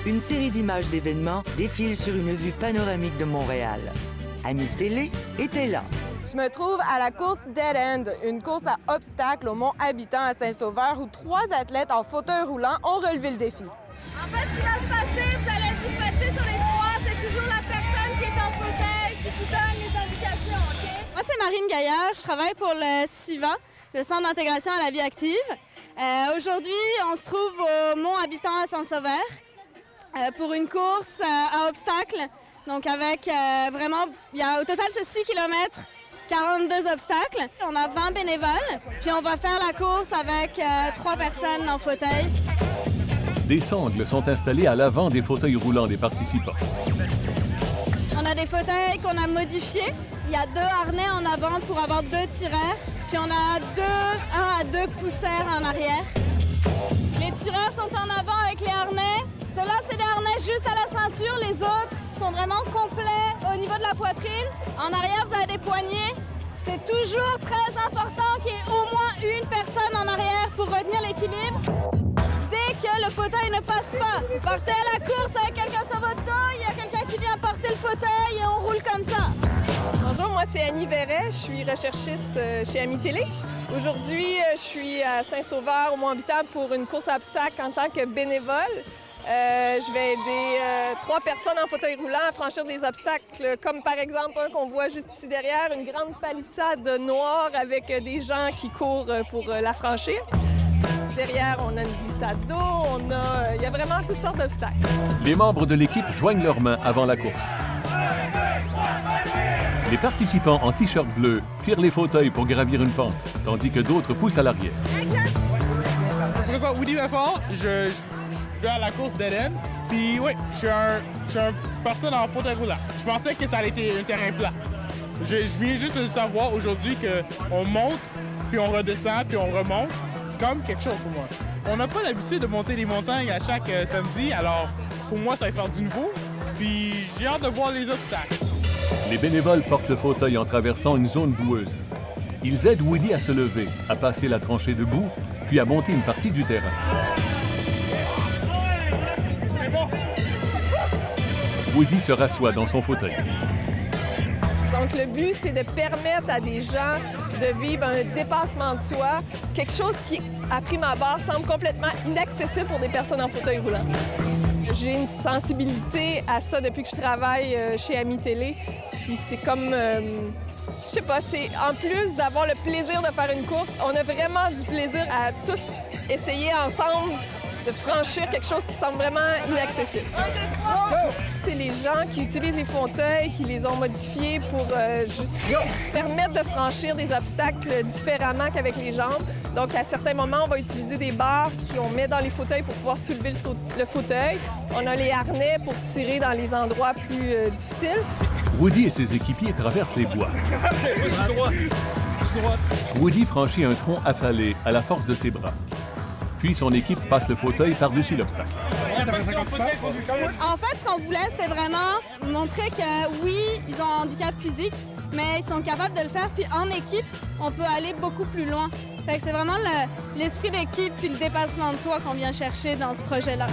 une série d'images d'événements défile sur une vue panoramique de Montréal. Ami Télé était là. Je me trouve à la course Dead End, une course à obstacles au Mont Habitant à Saint-Sauveur où 3 athlètes en fauteuil roulant ont relevé le défi. En fait, ce qui va se passer, vous allez être dispatchés sur les 3. C'est toujours la personne qui est en fauteuil qui vous donne les indications, OK? Moi, c'est Marine Gaillard. Je travaille pour le CIVA, le Centre d'intégration à la vie active. Aujourd'hui, on se trouve au Mont Habitant à Saint-Sauveur pour une course à obstacles. Donc avec vraiment, au total, c'est 6 km, 42 obstacles. On a 20 bénévoles, puis on va faire la course avec 3 personnes en fauteuil. Des sangles sont installées à l'avant des fauteuils roulants des participants. On a des fauteuils qu'on a modifiés. Il y a 2 harnais en avant pour avoir 2 tireurs, puis on a 1 à 2 pousseurs en arrière. Les tireurs sont en avant avec les harnais. Ceux-là, c'est des harnais juste à la ceinture. Les autres sont vraiment complets au niveau de la poitrine. En arrière, vous avez des poignées. C'est toujours très important qu'il y ait au moins une personne en arrière pour retenir l'équilibre. Dès que le fauteuil ne passe pas, vous partez à la course avec quelqu'un sur votre dos, il y a quelqu'un qui vient porter le fauteuil et on roule comme ça. Bonjour, moi c'est Annie Verret, je suis recherchiste chez Ami Télé. Aujourd'hui, je suis à Saint-Sauveur, au Mont Habitant, pour une course à obstacles en tant que bénévole. Je vais aider 3 personnes en fauteuil roulant à franchir des obstacles, comme par exemple un qu'on voit juste ici derrière, une grande palissade noire avec des gens qui courent pour la franchir. Derrière, on a une glissade d'eau, il y a vraiment toutes sortes d'obstacles. Les membres de l'équipe joignent leurs mains avant la course. Les participants en t-shirt bleu tirent les fauteuils pour gravir une pente, tandis que d'autres poussent à l'arrière. Je me présente Woody Lefort, je suis à la course Dead End. Puis oui, je suis une personne en fauteuil roulant. Je pensais que ça allait être un terrain plat. Je viens juste de savoir aujourd'hui qu'on monte, puis on redescend, puis on remonte. C'est quand même quelque chose pour moi. On n'a pas l'habitude de monter des montagnes à chaque samedi, alors pour moi, ça va faire du nouveau. Puis j'ai hâte de voir les obstacles. Les bénévoles portent le fauteuil en traversant une zone boueuse. Ils aident Woody à se lever, à passer la tranchée de boue, puis à monter une partie du terrain. Woody se rassoit dans son fauteuil. Donc le but, c'est de permettre à des gens de vivre un dépassement de soi, quelque chose qui, à prime abord, semble complètement inaccessible pour des personnes en fauteuil roulant. J'ai une sensibilité à ça depuis que je travaille chez Ami Télé. Puis c'est comme, je sais pas, c'est en plus d'avoir le plaisir de faire une course, on a vraiment du plaisir à tous essayer ensemble de franchir quelque chose qui semble vraiment inaccessible. C'est les gens qui utilisent les fauteuils, qui les ont modifiés pour juste permettre de franchir des obstacles différemment qu'avec les jambes. Donc, à certains moments, on va utiliser des barres qu'on met dans les fauteuils pour pouvoir soulever le fauteuil. On a les harnais pour tirer dans les endroits plus difficiles. Woody et ses équipiers traversent les bois. Woody franchit un tronc affalé à la force de ses bras. Puis son équipe passe le fauteuil par-dessus l'obstacle. En fait, ce qu'on voulait, c'était vraiment montrer que oui, ils ont un handicap physique, mais ils sont capables de le faire. Puis en équipe, on peut aller beaucoup plus loin. Fait que c'est vraiment l'esprit d'équipe puis le dépassement de soi qu'on vient chercher dans ce projet-là.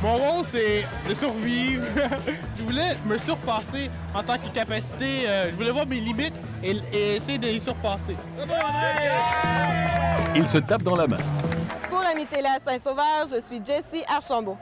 Mon rôle, c'est de survivre. Je voulais me surpasser en tant que capacité. Je voulais voir mes limites et essayer de les surpasser. Ils se tapent dans la main. Pour Ami Télé à Saint-Sauveur, je suis Jessie Archambault.